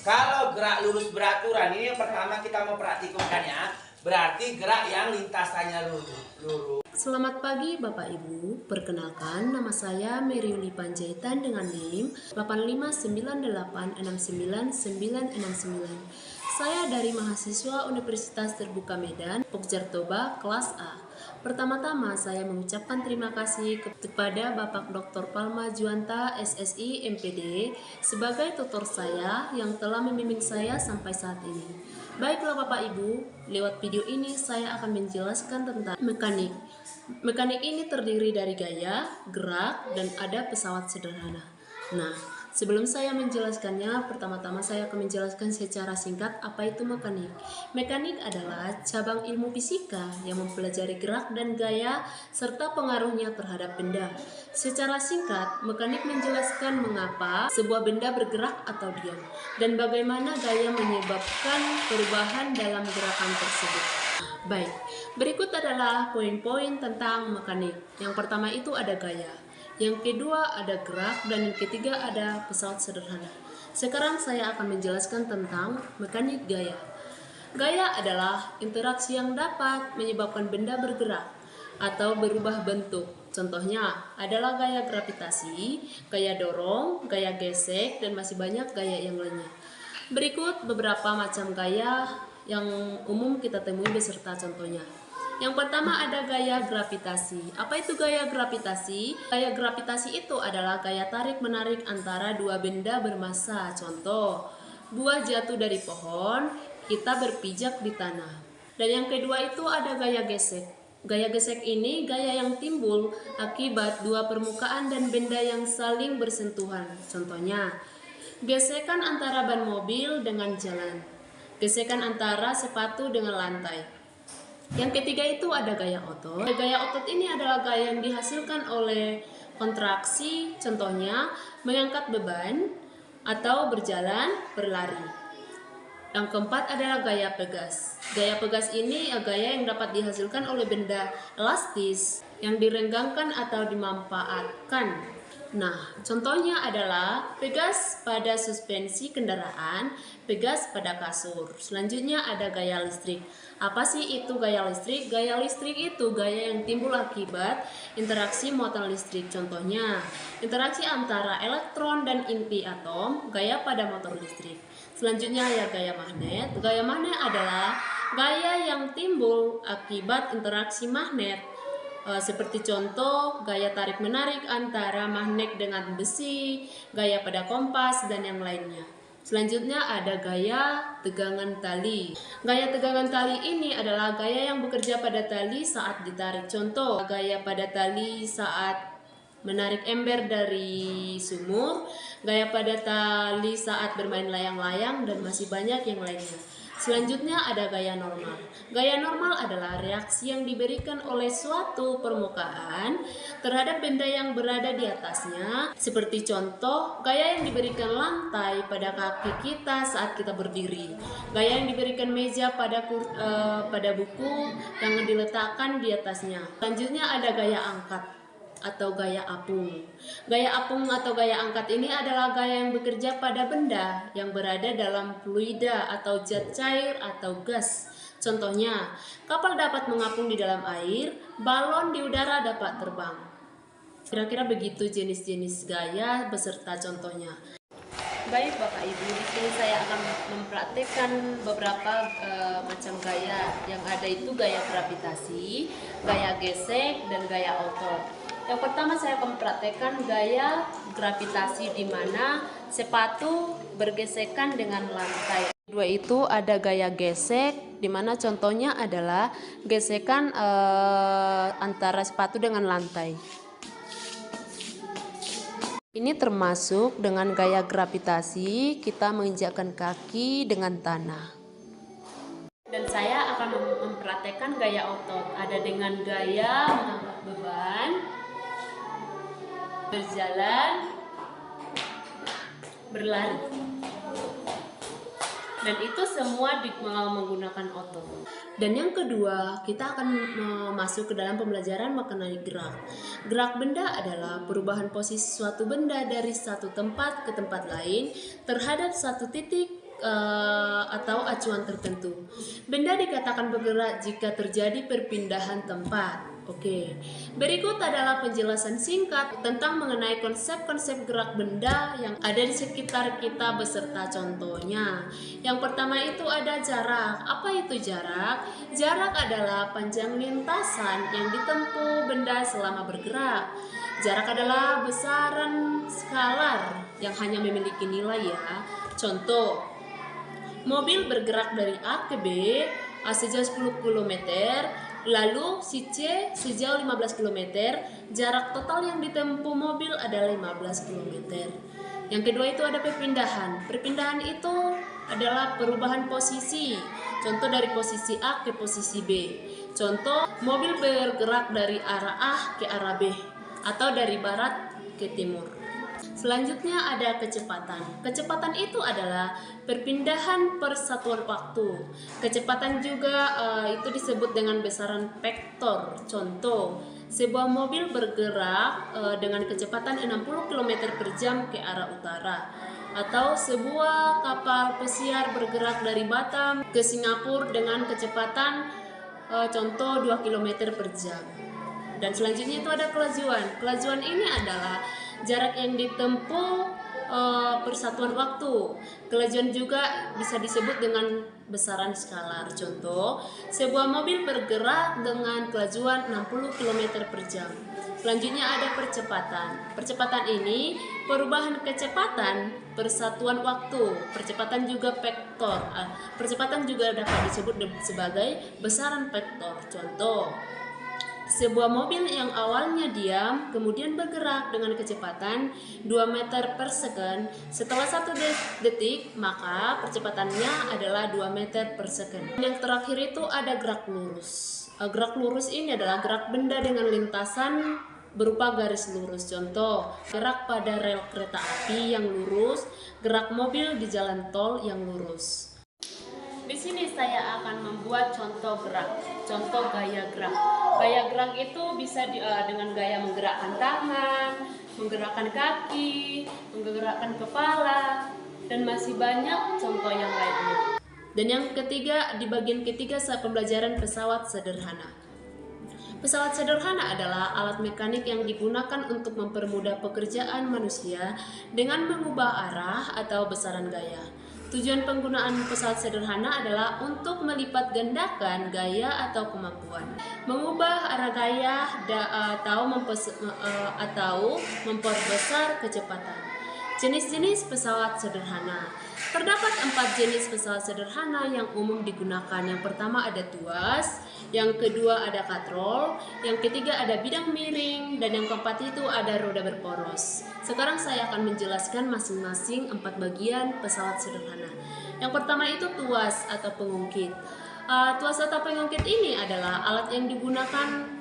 Kalau gerak lurus beraturan ini yang pertama kita mau praktikumkan ya. Berarti gerak yang lintasannya lurus. Selamat pagi Bapak Ibu, perkenalkan nama saya Meriuli Panjaitan dengan NIM 859869969. Saya dari mahasiswa Universitas Terbuka Medan, Pokjartoba, kelas A. Pertama-tama saya mengucapkan terima kasih kepada Bapak Dr. Palma Juanta, SSI, MPD, sebagai tutor saya yang telah membimbing saya sampai saat ini. Baiklah Bapak Ibu, lewat video ini saya akan menjelaskan tentang mekanik. Mekanik ini terdiri dari gaya, gerak, dan ada pesawat sederhana. Nah, sebelum saya menjelaskannya, pertama-tama saya akan menjelaskan secara singkat apa itu mekanik. Mekanik adalah cabang ilmu fisika yang mempelajari gerak dan gaya serta pengaruhnya terhadap benda. Secara singkat, mekanik menjelaskan mengapa sebuah benda bergerak atau diam dan bagaimana gaya menyebabkan perubahan dalam gerakan tersebut. Baik, berikut adalah poin-poin tentang mekanik. Yang pertama itu ada gaya, yang kedua ada gerak, dan yang ketiga ada pesawat sederhana. Sekarang saya akan menjelaskan tentang mekanik gaya. Gaya adalah interaksi yang dapat menyebabkan benda bergerak atau berubah bentuk. Contohnya adalah gaya gravitasi, gaya dorong, gaya gesek, dan masih banyak gaya yang lainnya. Berikut beberapa macam gaya yang umum kita temui beserta contohnya. Yang pertama ada gaya gravitasi. Apa itu gaya gravitasi? Gaya gravitasi itu adalah gaya tarik-menarik antara dua benda bermassa. Contoh, buah jatuh dari pohon, kita berpijak di tanah. Dan yang kedua itu ada gaya gesek. Gaya gesek ini gaya yang timbul akibat dua permukaan dan benda yang saling bersentuhan. Contohnya, gesekan antara ban mobil dengan jalan. Gesekan antara sepatu dengan lantai. Yang ketiga itu ada gaya otot. Gaya otot ini adalah gaya yang dihasilkan oleh kontraksi, contohnya mengangkat beban atau berjalan, berlari. Yang keempat adalah gaya pegas. Gaya pegas ini gaya yang dapat dihasilkan oleh benda elastis yang direnggangkan atau dimanfaatkan. Nah, contohnya adalah pegas pada suspensi kendaraan, pegas pada kasur. Selanjutnya ada gaya listrik. Apa sih itu gaya listrik? Gaya listrik itu gaya yang timbul akibat interaksi muatan listrik. Contohnya, interaksi antara elektron dan inti atom, gaya pada motor listrik. Selanjutnya ya gaya magnet. Gaya magnet adalah gaya yang timbul akibat interaksi magnet. Seperti contoh gaya tarik-menarik antara magnet dengan besi, gaya pada kompas, dan yang lainnya. Selanjutnya ada gaya tegangan tali. Gaya tegangan tali ini adalah gaya yang bekerja pada tali saat ditarik. Contoh, gaya pada tali saat menarik ember dari sumur, gaya pada tali saat bermain layang-layang, dan masih banyak yang lainnya. Selanjutnya ada gaya normal. Gaya normal adalah reaksi yang diberikan oleh suatu permukaan terhadap benda yang berada di atasnya. Seperti contoh, gaya yang diberikan lantai pada kaki kita saat kita berdiri. Gaya yang diberikan meja pada buku yang diletakkan di atasnya. Selanjutnya ada gaya angkat atau gaya apung. Gaya apung atau gaya angkat ini adalah gaya yang bekerja pada benda yang berada dalam fluida atau zat cair atau gas. Contohnya, kapal dapat mengapung di dalam air, balon di udara dapat terbang. Kira-kira begitu jenis-jenis gaya beserta contohnya. Baik Bapak Ibu, di sini saya akan mempraktikkan beberapa macam gaya. Yang ada itu gaya gravitasi, gaya gesek, dan gaya otot. Yang pertama saya akan mempraktekkan gaya gravitasi di mana sepatu bergesekan dengan lantai. Kedua itu ada gaya gesek di mana contohnya adalah gesekan antara sepatu dengan lantai. Ini termasuk dengan gaya gravitasi kita menginjakkan kaki dengan tanah. Dan saya akan mempraktekkan gaya otot. Ada dengan gaya mengangkat beban, berjalan, berlari, dan itu semua menggunakan otot. Dan yang kedua, kita akan masuk ke dalam pembelajaran mengenai gerak. Gerak benda adalah perubahan posisi suatu benda dari satu tempat ke tempat lain terhadap satu titik atau acuan tertentu. Benda dikatakan bergerak jika terjadi perpindahan tempat. Oke, berikut adalah penjelasan singkat tentang mengenai konsep-konsep gerak benda yang ada di sekitar kita beserta contohnya. Yang pertama itu ada jarak. Apa itu jarak? Jarak adalah panjang lintasan yang ditempuh benda selama bergerak. Jarak adalah besaran skalar yang hanya memiliki nilai ya. Contoh, mobil bergerak dari A ke B sejauh 10 km, lalu si C sejauh 15 km, jarak total yang ditempuh mobil adalah 15 km. Yang kedua itu ada perpindahan. Perpindahan itu adalah perubahan posisi. Contoh dari posisi A ke posisi B. Contoh, mobil bergerak dari arah A ke arah B atau dari barat ke timur. Selanjutnya ada kecepatan. Kecepatan itu adalah perpindahan persatuan waktu. Kecepatan juga itu disebut dengan besaran vektor. Contoh, sebuah mobil bergerak dengan kecepatan 60 km per jam ke arah utara. Atau sebuah kapal pesiar bergerak dari Batam ke Singapura dengan kecepatan contoh 2 km per jam. Dan selanjutnya itu ada kelajuan. Kelajuan ini adalah jarak yang ditempuh persatuan waktu. Kelajuan juga bisa disebut dengan besaran skalar. Contoh, sebuah mobil bergerak dengan kelajuan 60 km per jam. Selanjutnya ada percepatan. Percepatan ini perubahan kecepatan persatuan waktu. Percepatan juga vektor. Percepatan juga dapat disebut sebagai besaran vektor. Contoh, sebuah mobil yang awalnya diam kemudian bergerak dengan kecepatan 2 meter per second. Setelah 1 detik maka percepatannya adalah 2 meter per second. Yang terakhir itu ada gerak lurus. Gerak lurus ini adalah gerak benda dengan lintasan berupa garis lurus. Contoh, gerak pada rel kereta api yang lurus, gerak mobil di jalan tol yang lurus. Di sini saya akan membuat contoh gerak, contoh gaya gerak. Gaya gerak itu bisa dengan gaya menggerakkan tangan, menggerakkan kaki, menggerakkan kepala, dan masih banyak contoh yang lainnya. Dan yang ketiga, di bagian ketiga saat pembelajaran pesawat sederhana. Pesawat sederhana adalah alat mekanik yang digunakan untuk mempermudah pekerjaan manusia dengan mengubah arah atau besaran gaya. Tujuan penggunaan pesawat sederhana adalah untuk melipat gandakan gaya atau kemampuan, mengubah arah gaya atau memperbesar kecepatan. Jenis-jenis pesawat sederhana. Terdapat 4 jenis pesawat sederhana yang umum digunakan. Yang pertama ada tuas, yang kedua ada katrol, yang ketiga ada bidang miring, dan yang keempat itu ada roda berporos. Sekarang saya akan menjelaskan masing-masing 4 bagian pesawat sederhana. Yang pertama itu tuas atau pengungkit. Tuas atau pengungkit ini adalah alat yang digunakan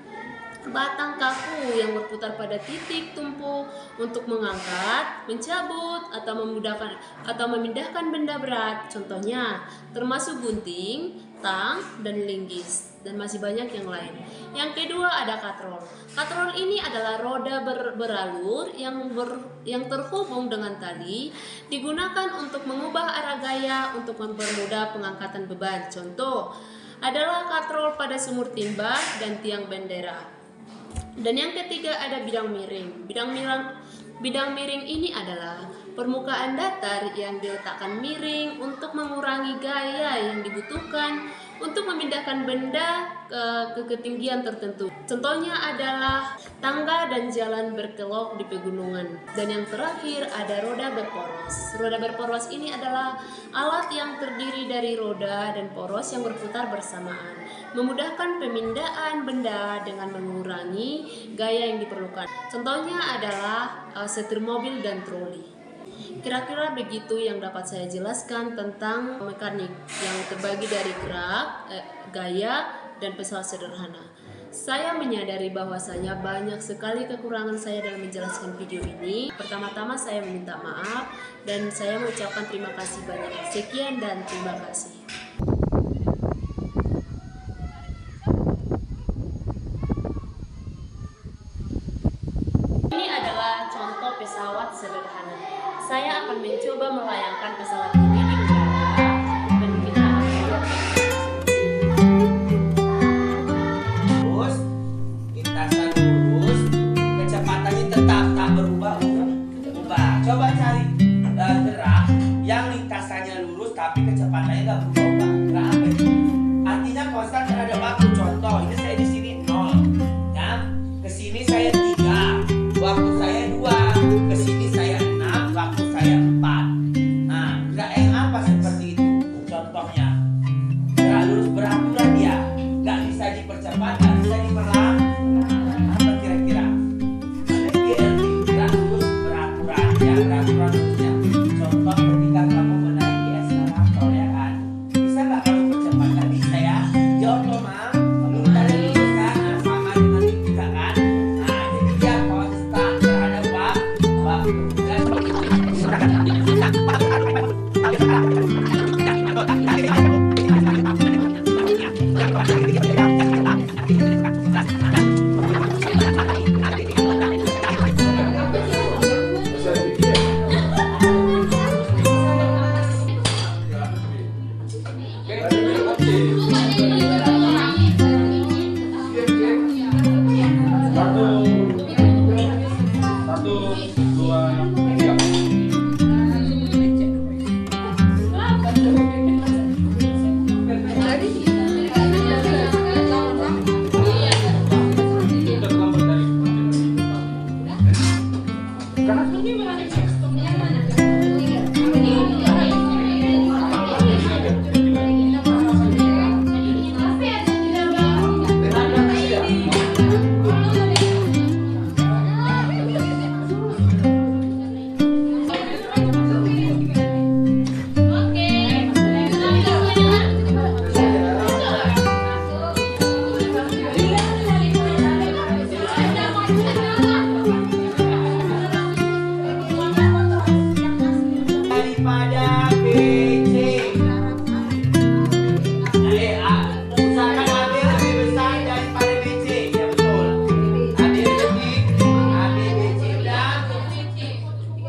batang kaku yang berputar pada titik tumpu untuk mengangkat, mencabut, atau memindahkan benda berat. Contohnya termasuk gunting, tang, dan linggis, dan masih banyak yang lain. Yang kedua ada katrol. Katrol ini adalah roda beralur yang terhubung dengan tali, digunakan untuk mengubah arah gaya untuk mempermudah pengangkatan beban. Contoh adalah katrol pada sumur timba dan tiang bendera. Dan yang ketiga ada bidang miring. Bidang miring ini adalah permukaan datar yang diletakkan miring untuk mengurangi gaya yang dibutuhkan untuk memindahkan benda ke ketinggian tertentu. Contohnya adalah tangga dan jalan berkelok di pegunungan. Dan yang terakhir ada roda berporos. Roda berporos ini adalah alat yang terdiri dari roda dan poros yang berputar bersamaan, memudahkan pemindahan benda dengan mengurangi gaya yang diperlukan. Contohnya adalah setir mobil dan troli. Kira-kira begitu yang dapat saya jelaskan tentang mekanik yang terbagi dari gerak, gaya, dan pesawat sederhana. Saya menyadari bahwasanya banyak sekali kekurangan saya dalam menjelaskan video ini. Pertama-tama saya meminta maaf dan saya mengucapkan terima kasih banyak. Sekian dan terima kasih. Ini adalah contoh pesawat sederhana. Saya akan mencoba melayangkan pesawat ini di udara. kecepatan saya nggak berubah